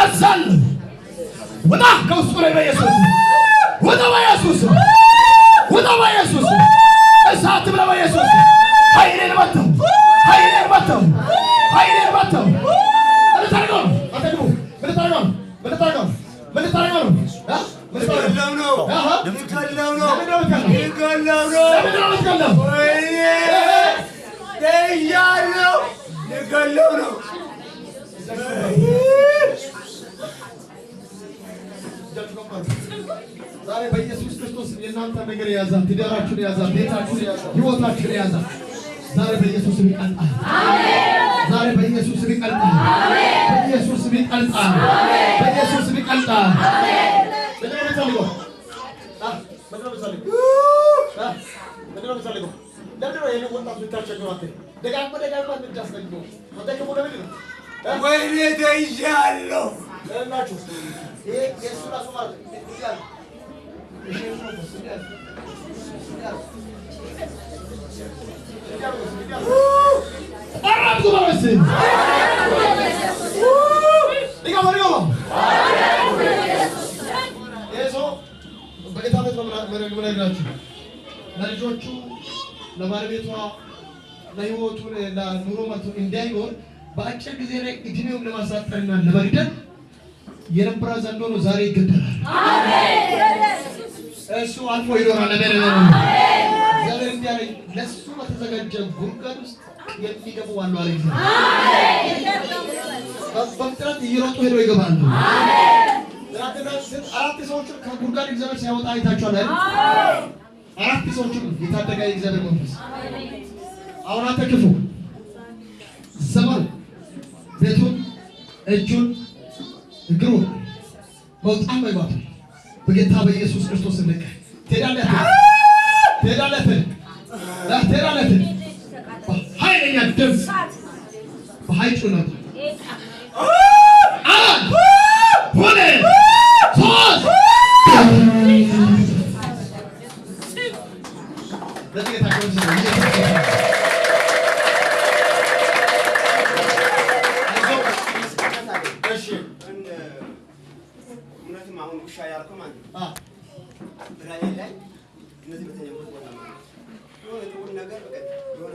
አዛል ወጣ ከውስጡ ላይ በኢየሱስ ወጣ በኢየሱስ ወጣ በኢየሱስ እሳት ብላ በኢየሱስ ኃይሌን መተው ኃይሌን መተው ኃይሌን መተው ለታርገው አተግቡ ለታርገው ለታርገው ለታርገው ለታርገው ነው ለምትከለው ነው ይገለው ነው ለምትከለው ወይኔ ደያለው ይገለው ነው ዛሬ በኢየሱስ ክርስቶስ የእናንተ ነገር ያዛል ትዳራችሁን ያዛል ቤታችሁን ያዛል ህይወታችሁን ያዛል ዛሬ በኢየሱስ ስም ይቀልጣል አሜን ዛሬ በኢየሱስ ስም ይቀልጣል አሜን በኢየሱስ ስም ይቀልጣል አሜን በኢየሱስ ስም ይቀልጣል አሜን በደረጃ ሊጎ በደረጃ ሊጎ በደረጃ ሊጎ ለምን ነው የኔ ወጣት ልታቸግሯት ደጋግማ እንድታስገኙ ወደከሙ ለምን ነው ወይኔ ደይያለሁ ለናችሁ ይሄ የሱ ራሱ ማለት ይያል አራቱ ማለት ዲጋማሪዮ የሶ በጌታነት መረግመናችሁ ለልጆቹ ለባለቤቷ ለህይወቱ ለኑሮ መጥቶ እንዳይኖር በአጭር ጊዜ ላይ እድሜውን ለማሳጠርና ለመግደል የነበረ ዘንዶ ነው ዛሬ ይገደላል አሜን እሱ አልፎ ይኖራል አሜን ዛሬ እንዲያለ ለሱ በተዘጋጀ ጉርጓድ ውስጥ የሚገቡ ዋሉ አለኝ አሜን በፍጥነት እየሮጡ ሄደው ይገባሉ አሜን አራት ሰዎች ከጉርጓድ እግዚአብሔር ሲያወጣ አይታችኋል አይደል አሜን አራት ሰዎች የታደጋ እግዚአብሔር መንፈስ አሜን አሁን አንተ ክፉ ዘመን ቤቱን እጁን እግሩ በጣም ባይባቱ በጌታ በኢየሱስ ክርስቶስ ልክ ትሄዳለህ በኃይለኛ ድምፅ በኃይሉ ነው ሆነ ሶስት ለጌታ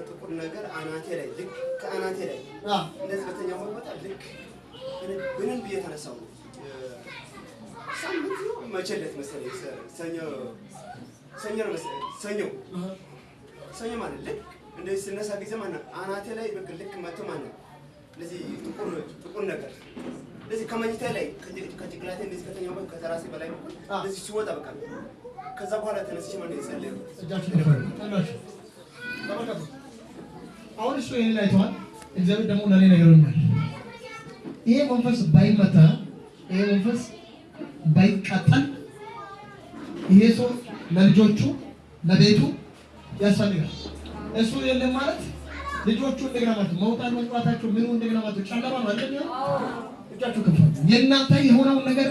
ጥቁር ነገር አናቴ ላይ ልክ ከአናቴ ላይ እንደዚህ በተኛው ቦታ ልክ ብንን ብዬ ተነሳው ሳምንት ነው መቸለት መሰለኝ ሰኞ ማለት ልክ እንደዚህ ስነሳ ጊዜ ማለት አናቴ ላይ በቃ ልክ መጥቶ ማለት እንደዚህ ጥቁር ነገር እንደዚህ ከመኝታ ላይ ከጭቅላቴ እንደዚህ ከተኛው ከተራሴ በላይ እንደዚህ ሲወጣ በቃ ከዛ በኋላ ተነስቼ ማለት ይጸልይ እጃችሁ ተባረኩ ተባረኩ አሁን እሱ ይሄን አይቷል እግዚአብሔር ደግሞ ለኔ ነገሩኛል ይሄ መንፈስ ባይመታ ይሄ መንፈስ ባይቃጠል ይሄ ሰው ለልጆቹ ለቤቱ ያስፈልጋል እሱ የለም ማለት ልጆቹ እንደገና ማለት መውጣት መውጣታቸው ምኑ እንደገና ማለት ጨለማ ማለት ነው እጃችሁ ከፍ የእናንተ የሆነውን ነገር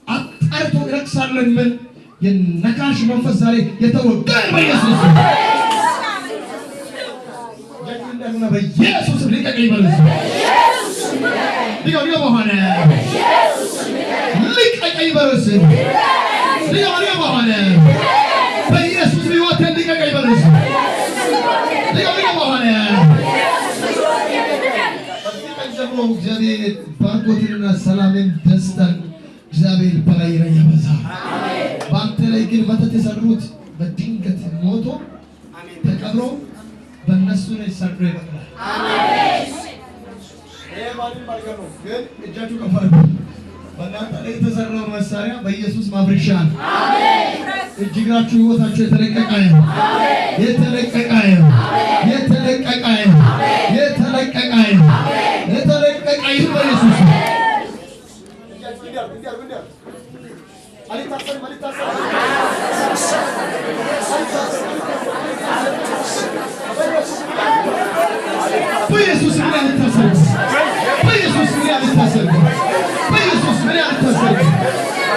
አጣርቶ ይረክሳለን ምን የነካሽ መንፈስ ዛሬ የተወገደ በኢየሱስ ጀግና በኢየሱስ ሊቀቀኝ ማለት ነው ዲጋ በኋላ ሊቀቀኝ ማለት ነው ዲጋ በኋላ በኢየሱስ ሊወጣ ሊቀቀኝ ማለት ነው ዲጋ በኋላ በዚህ እግዚአብሔር ባርኮትና ሰላምን ደስታን እግዚአብሔር በላይ ላይ ያበዛል አሜን ባንተ ላይ ግን በተሰሩት በድንገት ሞቶ ተቀብሮ በእነሱ ላይ ሰርዶ ይበቅላል አሜን ማንም ባልከው ግን እጃችሁ ከፍ አድርጉ በእናንተ ላይ የተሰራው መሳሪያ በኢየሱስ ማብረሻል አሜን እጅግራችሁ ህይወታችሁ የተለቀቀ ነው አሜን የተለቀቀ ነው አሜን የተለቀቀ ነው አሜን የተለቀቀ ነው አሜን የተለቀቀ ነው በኢየሱስ በኢየሱስ ምን ያልታሰረ በኢየሱስ ምን ያልታሰረ በኢየሱስ ምን ያልታሰረ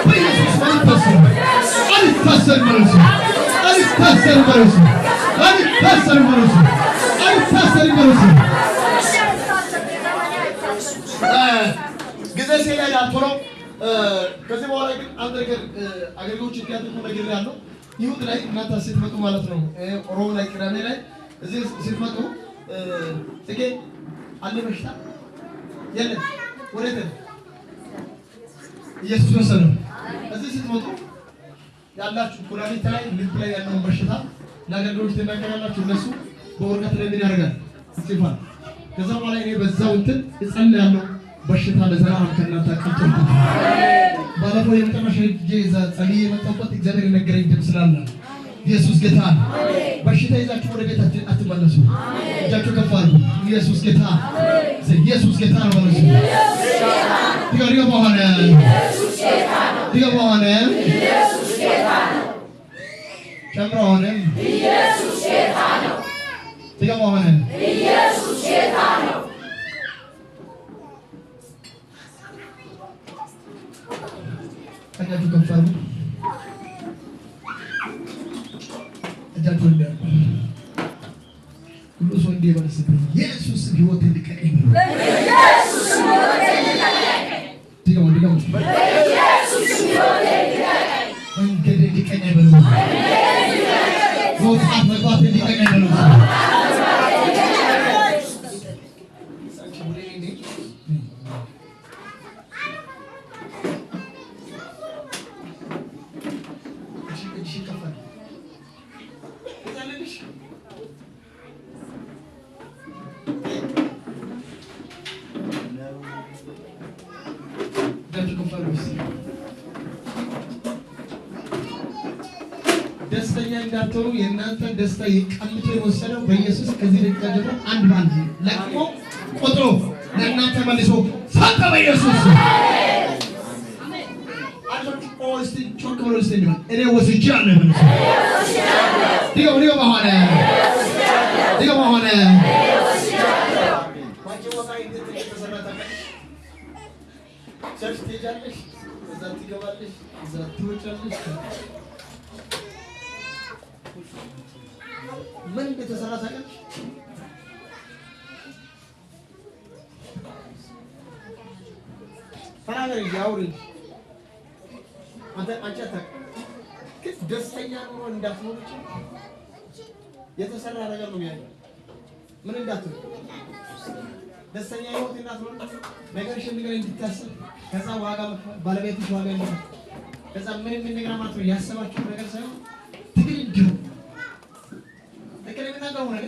በኢየሱስ ምን ያልታሰረ አልታሰረ ማለት አልታሰረ ማለት አልታሰረ ማለት አልታሰረ ማለት ጊዜ ርዕሴ ላይ ቶሎ ከዚህ በኋላ ግን አንድ ነገር አገልግሎች እንዲያደርጉ ነገር ያለው ይሁድ ላይ እናንተ ስትመጡ ማለት ነው ሮብ ላይ ቅዳሜ ላይ እዚህ ስትመጡ ጽጌ አለ በሽታ የለም ወዴት ነው ኢየሱስ ወሰደው እዚህ ስትመጡ ያላችሁ ኩላሊት ላይ ልብ ላይ ያለው በሽታ ለአገልግሎች ተናገራላችሁ እነሱ በወርቀት ላይ ምን ያደርጋል ይጽፋል ከዛ በኋላ እኔ በዛው እንትን እጸልያለሁ በሽታ ለዘላለም ከእናንተ ቀጥቶ ባለፈው የመጨረሻ ጄዛ ጸልዬ የመጣሁበት እግዚአብሔር የነገረኝ ድምፅ ስላለ ኢየሱስ ጌታ በሽታ ይዛችሁ ወደ ቤታችሁ አትመለሱ እጃችሁ ከፍ አድርጉ ኢየሱስ ጌታ ኢየሱስ ጌታ ነው ማለት ነው ዲጋሪዮ በኋላ ኢየሱስ ጌታ ነው ዲጋ በኋላ ኢየሱስ ጌታ ነው ጨምሮ ሆነ ኢየሱስ ጌታ ነው ዲጋ በኋላ ኢየሱስ ጌታ ነው እጃችሁ ከፍ አድርጉ እጃችሁ እንደ ሁሉ ሰው እንዲበልስ ኢየሱስ ህይወት እንዲቀየር ኢየሱስ ህይወት እንዲቀየር ዲጋው ኢየሱስ ህይወት እንዲቀየር መንገድ እንዲቀየር ወጣት መግባት እንዲቀየር ደስተኛ እንዳትሆኑ የእናንተ ደስታ ይቀምቶ የወሰደው በኢየሱስ ከዚህ ደቂቃ ጀምሮ አንድ ባንድ ለቅሞ ቆጥሮ ለእናንተ መልሶ ሰጠ በኢየሱስ አሜን እስቲ ጮክ ብሎ እስቲ እኔ ወስጃለሁ መልሶ ዲጋው በኋላ ዲጋው በኋላ ቸርች ትሄጃለሽ እዛ ትገባለሽ እዛ ትወጫለሽ ምን እንደተሰራ ታውቃለሽ ፈራገር ያውሪ አንተ ደስተኛ ኑሮ እንዳትኖር የተሰራ ነገር ነው ያለው ምን እንዳትኖር ደስተኛ ህይወት እንዳትኖር ነገርሽ ነገር እንድታስብ ከዛ ዋጋ ባለቤትሽ ዋጋ እንዲሆን ከዛ ምን ነገር ማለት ነው ያሰባችሁ ነገር ሳይሆን ትግል እንዲሁ ተከለምና ጋር ሆነ